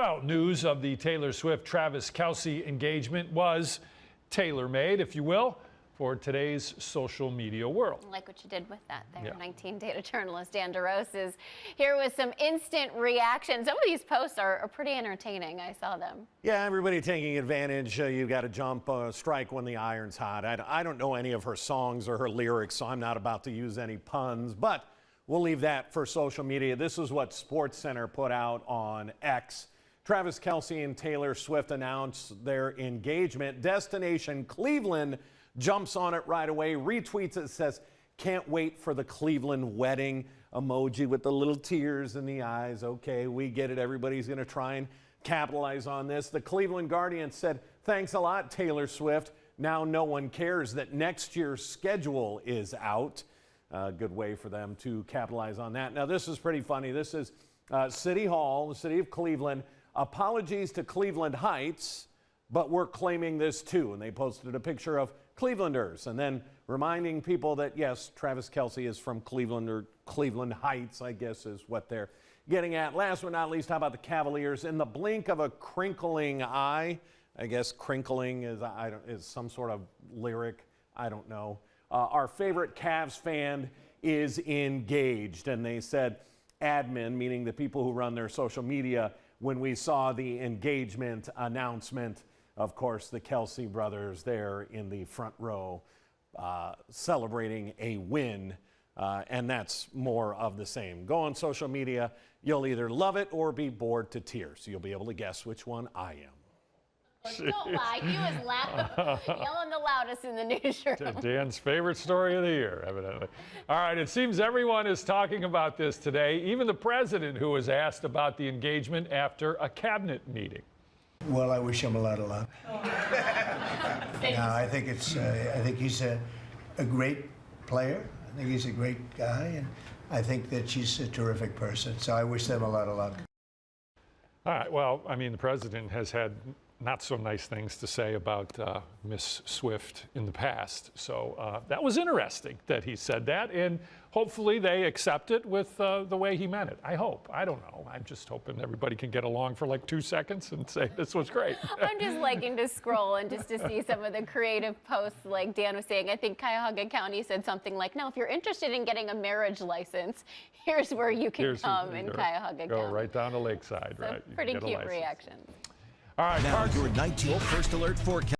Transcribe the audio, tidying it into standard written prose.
Well, news of the Taylor Swift-Travis Kelce engagement was tailor-made, if you will, for today's social media world. Like what you did with that there. 19 data journalist Dan DeRose is here with some instant reactions. Some of these posts are pretty entertaining. I saw them. Yeah, everybody taking advantage. You got to jump, strike when the iron's hot. I don't know any of her songs or her lyrics, so I'm not about to use any puns, but we'll leave that for social media. This is what SportsCenter put out on X. Travis Kelce and Taylor Swift announced their engagement. Destination Cleveland jumps on it right away, retweets it, says, "Can't wait for the Cleveland wedding." Emoji with the little tears in the eyes. Okay, we get it. Everybody's going to try and capitalize on this. The Cleveland Guardian said, "Thanks a lot, Taylor Swift. Now no one cares that next year's schedule is out." Good way for them to capitalize on that. Now, this is pretty funny. This is City Hall, the city of Cleveland. Apologies to Cleveland Heights, but we're claiming this too. And they posted a picture of Clevelanders and then reminding people that, yes, Travis Kelce is from Cleveland, or Cleveland Heights, I guess is what they're getting at. Last but not least, how about the Cavaliers? In the blink of a crinkling eye, I guess crinkling is some sort of lyric, I don't know. Our favorite Cavs fan is engaged, and they said admin, meaning the people who run their social media, when we saw the engagement announcement. Of course, the Kelce brothers there in the front row celebrating a win, and that's more of the same. Go on social media. You'll either love it or be bored to tears. You'll be able to guess which one I am. Don't lie. He was yelling the loudest in the newsroom. Dan's favorite story of the year, evidently. All right, it seems everyone is talking about this today, even the president, who was asked about the engagement after a cabinet meeting. Well, I wish him a lot of luck. No, I think he's a great player. I think he's a great guy, and I think that she's a terrific person. So I wish them a lot of luck. All right, well, I mean, the president has had not so nice things to say about Miss Swift in the past. So that was interesting that he said that, and hopefully they accept it with the way he meant it. I hope. I don't know. I'm just hoping everybody can get along for like 2 seconds and say this was great. I'm just liking to scroll and just to see some of the creative posts, like Dan was saying. I think Cuyahoga County said something like, "Now, if you're interested in getting a marriage license, here's where you can come in Cuyahoga County." Go right down to Lakeside, So right? pretty cute reaction. All right, now your 19 First Alert forecast.